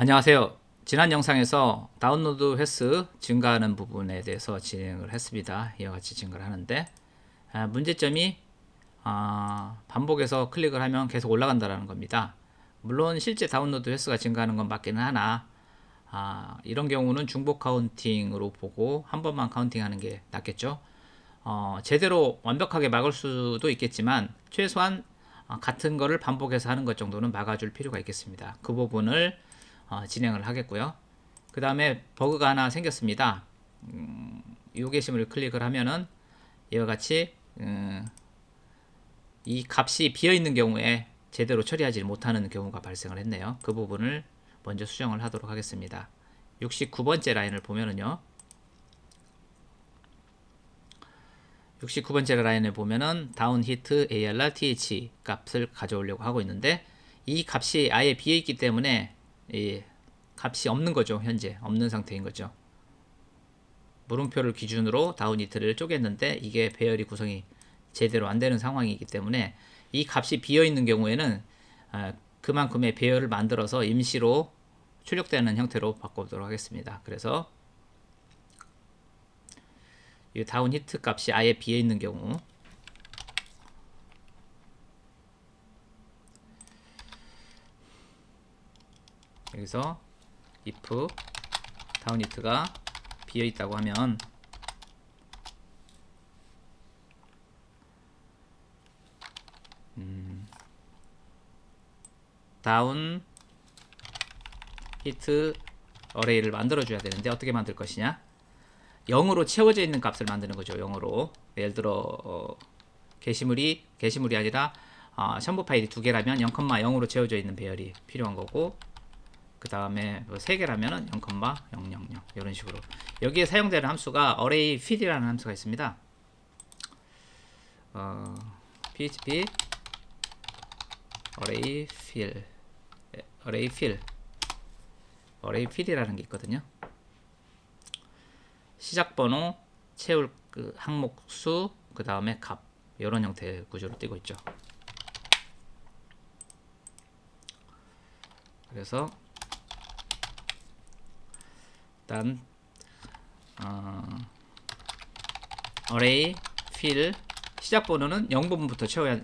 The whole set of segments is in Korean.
안녕하세요. 지난 영상에서 다운로드 횟수 증가하는 부분에 대해서 진행을 했습니다. 이와 같이 증가를 하는데 문제점이 반복해서 클릭을 하면 계속 올라간다는 겁니다. 물론 실제 다운로드 횟수가 증가하는 건 맞기는 하나 이런 경우는 중복 카운팅으로 보고 한 번만 카운팅하는 게 낫겠죠. 제대로 완벽하게 막을 수도 있겠지만 최소한 같은 거를 반복해서 하는 것 정도는 막아줄 필요가 있겠습니다. 그 부분을 진행을 하겠고요. 그 다음에 버그가 하나 생겼습니다. 이 게시물을 클릭을 하면은 이와 같이 이 값이 비어있는 경우에 제대로 처리하지 못하는 경우가 발생을 했네요. 그 부분을 먼저 수정을 하도록 하겠습니다. 69번째 라인을 보면은요. 69번째 라인을 보면은 다운 히트 ARR TH 값을 가져오려고 하고 있는데 이 값이 아예 비어있기 때문에 이 값이 없는 거죠. 현재 없는 상태인 거죠. 물음표를 기준으로 다운 히트를 쪼갰는데 이게 배열이 구성이 제대로 안 되는 상황이기 때문에 이 값이 비어 있는 경우에는 그만큼의 배열을 만들어서 임시로 출력되는 형태로 바꿔보도록 하겠습니다. 그래서 이 다운 히트 값이 아예 비어 있는 경우 여기서 if 다운 히트가 비어 있다고 하면 다운 히트 어레이를 만들어 줘야 되는데 어떻게 만들 것이냐, 0으로 채워져 있는 값을 만드는 거죠. 0으로 예를 들어 게시물이 아니라 첨부 파일이 2개라면 0,0으로 채워져 있는 배열이 필요한 거고, 그 다음에 3개라면 0,000 이런 식으로 여기에 사용되는 함수가 array fill이라는 함수가 있습니다. php array fill이라는 게 있거든요. 시작 번호, 채울 그 항목 수, 그 다음에 값, 이런 형태의 구조로 띄고 있죠. 그래서 일단 array fill 시작 번호는 0번부터 채워야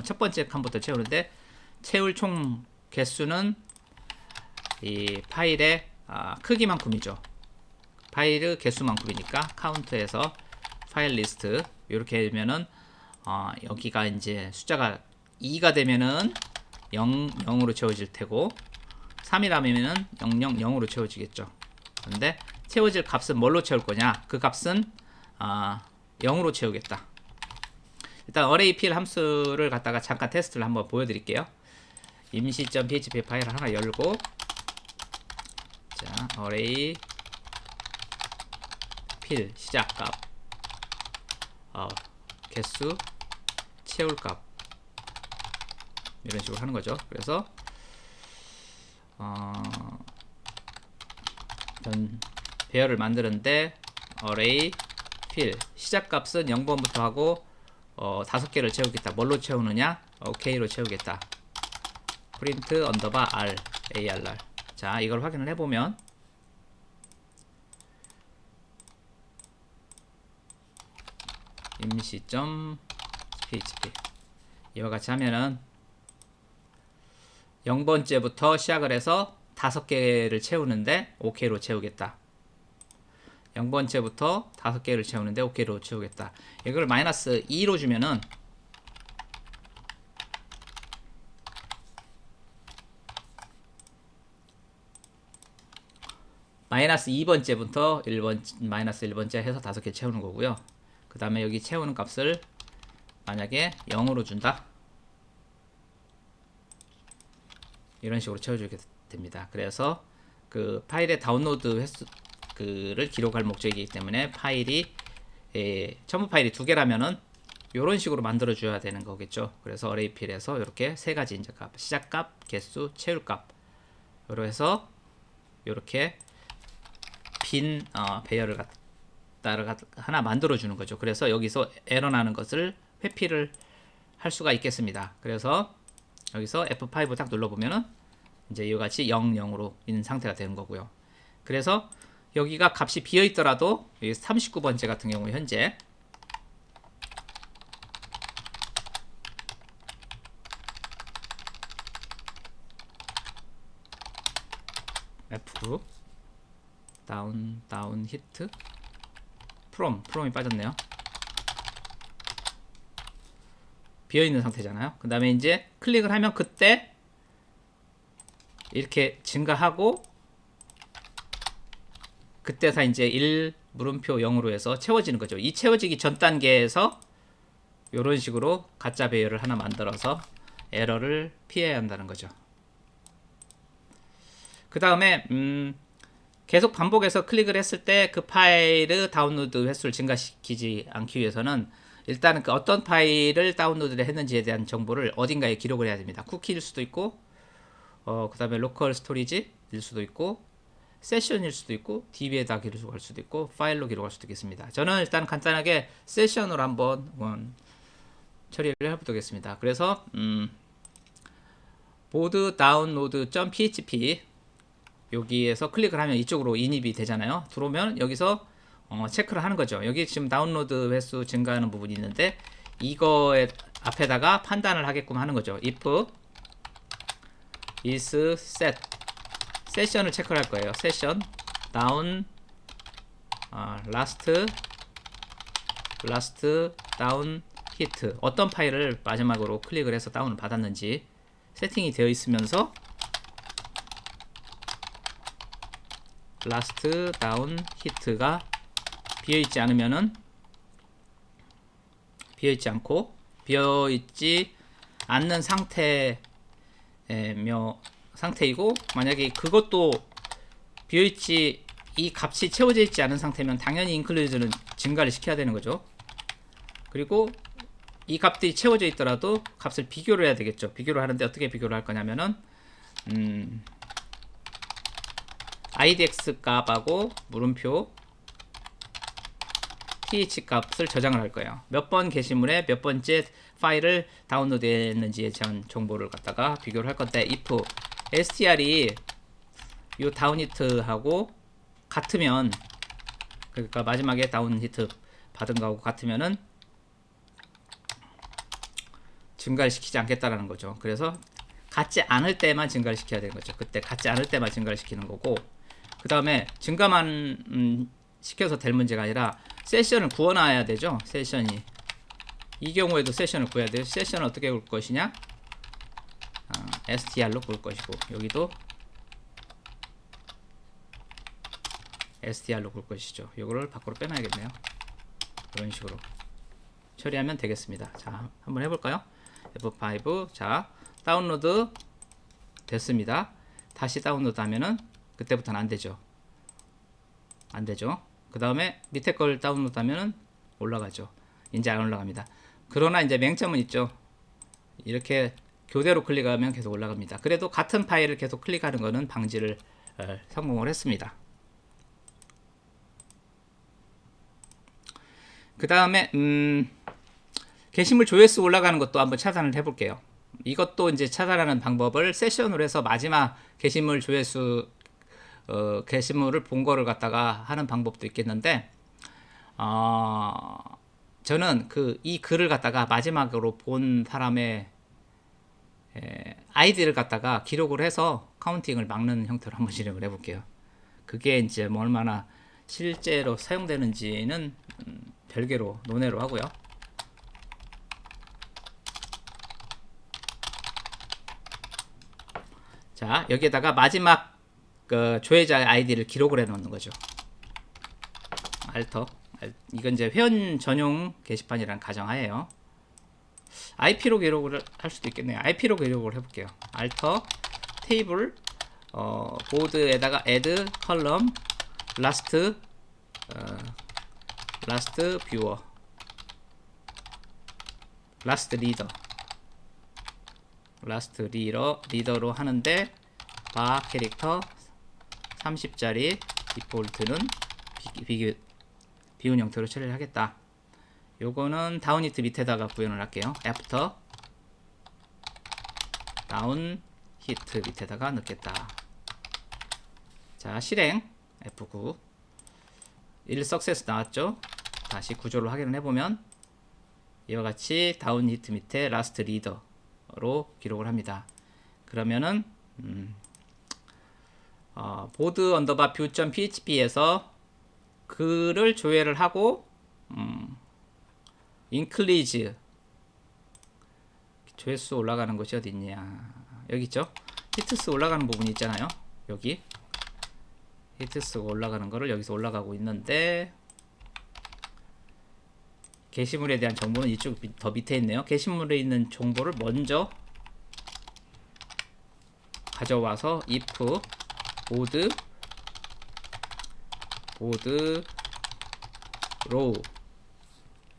첫 번째 칸부터 채우는데 채울 총 개수는 이 파일의 크기만큼이죠. 파일 개수만큼이니까 카운트에서 파일 리스트 이렇게 되면은 여기가 이제 숫자가 2가 되면은 0으로 채워질 테고 3이라면은 000으로 채워지겠죠. 근데 채워질 값은 뭘로 채울 거냐? 그 값은 0으로 채우겠다. 일단 array fill 함수를 갖다가 잠깐 테스트를 한번 보여드릴게요. 임시.php 파일을 하나 열고, 자, array fill 시작값, 개수, 채울값 이런 식으로 하는 거죠. 그래서 배열을 만드는데 array fill 시작값은 0번부터 하고 5개를 채우겠다. 뭘로 채우느냐? OK로 채우겠다. print underbar r arr. 자, 이걸 확인을 해보면 임시.php 이와 같이 하면은 0번째부터 시작을 해서 5개를 채우는데 OK로 채우겠다. 0번째부터 5개를 채우는데 OK로 채우겠다. 이걸 마이너스 2로 주면은 마이너스 2번째부터 1번, 마이너스 1번째 해서 5개 채우는 거고요. 그 다음에 여기 채우는 값을 만약에 0으로 준다. 이런 식으로 채워주게 됩니다. 그래서 그 파일의 다운로드 횟수를 기록할 목적이기 때문에 파일이 첨부 파일이 2개라면은 이런 식으로 만들어 줘야 되는 거겠죠. 그래서 array fill에서 이렇게 세 가지 이제 값, 시작값, 개수, 채울값, 요로 해서 이렇게 빈 배열을 갖다가 하나 만들어 주는 거죠. 그래서 여기서 에러 나는 것을 회피를 할 수가 있겠습니다. 그래서 여기서 F5 딱 눌러보면은 이제 이같이 0, 0으로 있는 상태가 되는 거고요. 그래서 여기가 값이 비어 있더라도 39번째 같은 경우 현재 F 다운 히트 프롬이 빠졌네요. 비어있는 상태잖아요. 그 다음에 이제 클릭을 하면 그때 이렇게 증가하고 그때서 이제 1 물음표 0으로 해서 채워지는 거죠. 이 채워지기 전 단계에서 이런 식으로 가짜 배열을 하나 만들어서 에러를 피해야 한다는 거죠. 그 다음에 계속 반복해서 클릭을 했을 때 그 파일의 다운로드 횟수를 증가시키지 않기 위해서는 일단은 그 어떤 파일을 다운로드를 했는지에 대한 정보를 어딘가에 기록을 해야 됩니다. 쿠키일 수도 있고 그 다음에 로컬 스토리지일 수도 있고 세션일 수도 있고 DB에다 기록할 수도 있고 파일로 기록할 수도 있겠습니다. 저는 일단 간단하게 세션으로 한번 처리를 해보겠습니다. 그래서 보드 다운로드.php 여기에서 클릭을 하면 이쪽으로 인입이 되잖아요. 들어오면 여기서 체크를 하는 거죠. 여기 지금 다운로드 횟수 증가하는 부분이 있는데 이거에 앞에다가 판단을 하게끔 하는 거죠. if is set 세션을 체크를 할 거예요. 세션 다운 last 다운 히트 어떤 파일을 마지막으로 클릭을 해서 다운을 받았는지 세팅이 되어 있으면서 last 다운 히트가 비어있지 않으면은 비어있지 않고 비어있지 않는 상태이고 만약에 그것도 비어있지 이 값이 채워져 있지 않은 상태면 당연히 include는 증가를 시켜야 되는 거죠. 그리고 이 값들이 채워져 있더라도 값을 비교를 해야 되겠죠. 비교를 하는데 어떻게 비교를 할 거냐면은 idx 값하고 물음표 th 값을 저장을 할 거예요. 몇 번 게시물에 몇 번째 파일을 다운로드 했는지에 대한 정보를 갖다가 비교를 할 건데 if str이 이 다운 히트하고 같으면 그러니까 마지막에 다운 히트 받은 거하고 같으면은 증가를 시키지 않겠다라는 거죠. 그래서 같지 않을 때만 증가를 시켜야 되는 거죠. 그때 같지 않을 때만 증가를 시키는 거고 그 다음에 증가만 시켜서 될 문제가 아니라 세션을 구워놔야 되죠. 세션이 이 경우에도 세션을 구해야 돼요. 세션을 어떻게 구울 것이냐 str로 구울 것이고 여기도 str로 구울 것이죠. 이거를 밖으로 빼놔야겠네요. 이런 식으로 처리하면 되겠습니다. 자 한번 해볼까요? F5 자 다운로드 됐습니다. 다시 다운로드 하면은 그때부터는 안되죠. 안되죠. 그 다음에 밑에 걸 다운로드 하면은 올라가죠. 이제 안 올라갑니다. 그러나 이제 맹점은 있죠. 이렇게 교대로 클릭하면 계속 올라갑니다. 그래도 같은 파일을 계속 클릭하는 거는 방지를 성공을 했습니다. 그 다음에 게시물 조회수 올라가는 것도 한번 차단을 해볼게요. 이것도 이제 차단하는 방법을 세션으로 해서 마지막 게시물 조회수 게시물을 본 거를 갖다가 하는 방법도 있겠는데 저는 이 글을 갖다가 마지막으로 본 사람의 아이디를 갖다가 기록을 해서 카운팅을 막는 형태로 한번 진행을 해볼게요. 그게 이제 뭐 얼마나 실제로 사용되는지는 별개로 논의로 하고요. 자 여기에다가 마지막 그 조회자의 아이디를 기록을 해 놓는 거죠. 알터 이건 이제 회원 전용 게시판이라는 가정하에요. IP로 기록을 할 수도 있겠네요. IP로 기록을 해볼게요. 알터 테이블 보드에다가 add column last viewer last 리더로 하는데 바 캐릭터 30짜리 디폴트는 비운 형태로 처리를 하겠다. 요거는 다운히트 밑에다가 구현을 할게요. 애프터 다운 히트 밑에다가 넣겠다. 자, 실행 F9 1 석세스 나왔죠. 다시 구조를 확인을 해보면 이와 같이 다운 히트 밑에 라스트 리더로 기록을 합니다. 그러면은 보드 언더바 뷰.php에서 글을 조회를 하고 인클리즈 조회수 올라가는 곳이 어디 있냐, 여기 있죠. 히트스 올라가는 부분이 있잖아요. 여기 히트스가 올라가는 거를 여기서 올라가고 있는데, 게시물에 대한 정보는 이쪽 더 밑에 있네요. 게시물에 있는 정보를 먼저 가져와서 if 보드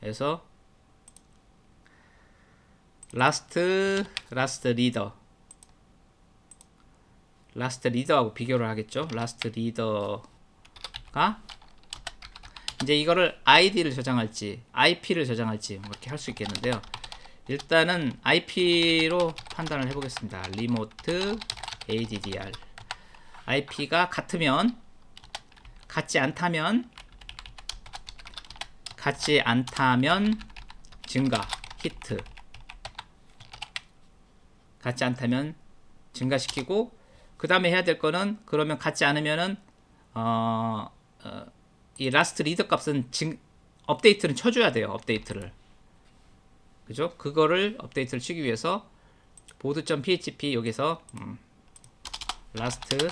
row에서 라스트 리더하고 비교를 하겠죠. 라스트 리더가 이제 이거를 ID를 저장할지 IP를 저장할지 이렇게 할 수 있겠는데요. 일단은 IP로 판단을 해보겠습니다. 리모트 ADDR IP가 같으면, 같지 않다면 증가 히트, 같지 않다면 증가시키고, 그 다음에 해야 될 거는, 그러면 같지 않으면은 이 라스트 리더 값은 업데이트는 쳐줘야 돼요. 업데이트를, 그죠? 그거를 업데이트를 치기 위해서 보드.php 여기서 라스트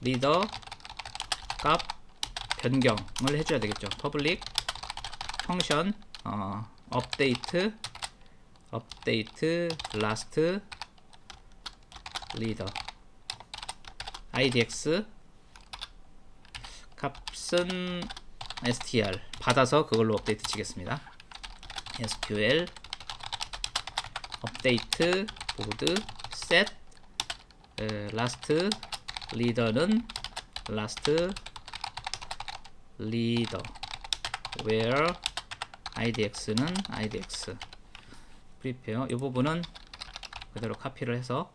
리더 값 변경을 해줘야 되겠죠. 퍼블릭 펑션 업데이트 라스트 리더 idx 값은 str 받아서 그걸로 업데이트 치겠습니다. sql 업데이트 보드 set 라스트 리더는 라스트 리더 where idx는 idx prepare. 이 부분은 그대로 카피를 해서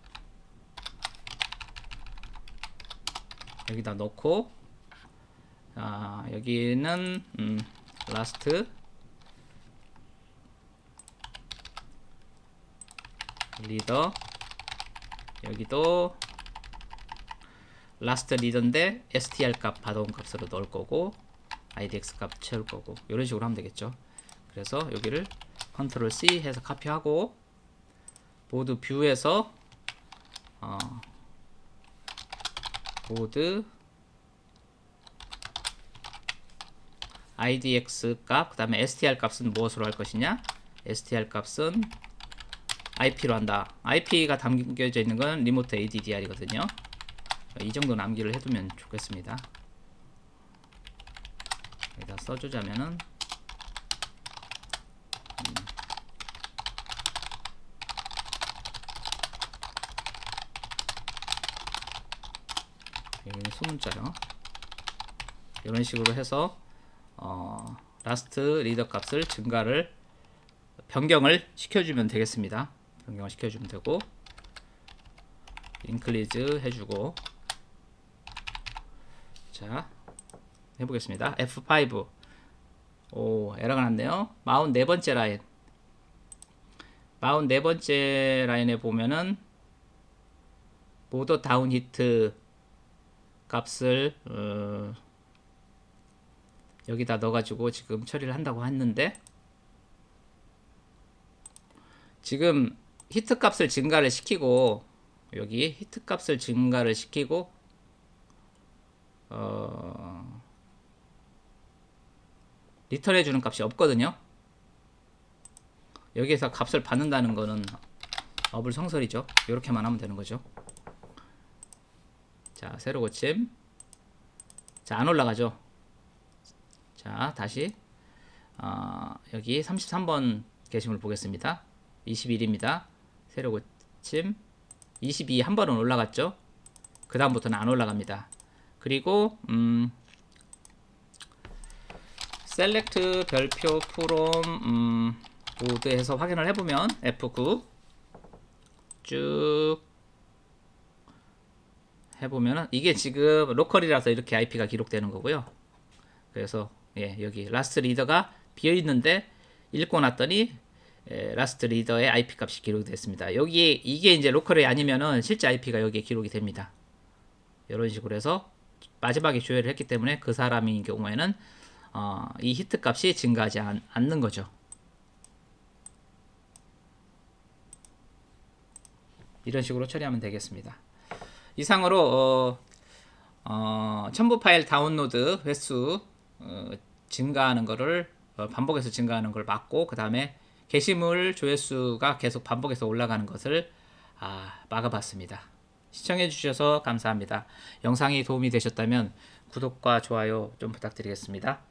여기다 넣고, 여기는 라스트 리더, 여기도 라스트 리더인데 str 값 받아온 값으로 넣을 거고 idx 값 채울 거고, 이런 식으로 하면 되겠죠. 그래서 여기를 컨트롤 C 해서 카피하고, 보드 뷰에서 보드 idx 값, 그 다음에 str 값은 무엇으로 할 것이냐, str 값은 IP로 한다. IP가 담겨져 있는 건 리모트 ADDR이거든요. 이 정도 남기를 해두면 좋겠습니다. 여기다 써주자면은 여기는 소문자요. 이런 식으로 해서 라스트 리더 값을 변경을 시켜주면 되겠습니다. 변경을 시켜주면 되고, 인클리즈 해주고, 자 해보겠습니다. F5 오, 에러가 났네요. 44번째 라인, 44번째 라인에 보면은 보더 다운 히트 값을 여기다 넣어가지고 지금 처리를 한다고 했는데, 지금 히트 값을 증가를 시키고, 여기 히트 값을 증가를 시키고 리턴해 주는 값이 없거든요. 여기에서 값을 받는다는 거는 어불성설이죠. 이렇게만 하면 되는 거죠. 자, 새로 고침. 자, 안 올라가죠. 자, 다시 여기 33번 게시물 보겠습니다. 21입니다. 새로 고침 22 한 번은 올라갔죠. 그 다음부터는 안 올라갑니다. 그리고 셀렉트 별표 프롬 보드에서 확인을 해보면 F9 쭉 해보면은 이게 지금 로컬이라서 이렇게 IP가 기록되는 거고요. 그래서 예, 여기 라스트 리더가 비어 있는데 읽고 났더니 라스트 리더의 IP 값이 기록이 됐습니다. 여기 이게 이제 로컬이 아니면은 실제 IP가 여기에 기록이 됩니다. 이런 식으로 해서 마지막에 조회를 했기 때문에 그 사람인 경우에는 이 히트 값이 증가하지 않는 거죠. 이런 식으로 처리하면 되겠습니다. 이상으로 첨부 파일 다운로드 횟수 증가하는 거를 반복해서 증가하는 걸 막고, 그 다음에 게시물 조회수가 계속 반복해서 올라가는 것을 막아봤습니다. 시청해 주셔서 감사합니다. 영상이 도움이 되셨다면 구독과 좋아요 좀 부탁드리겠습니다.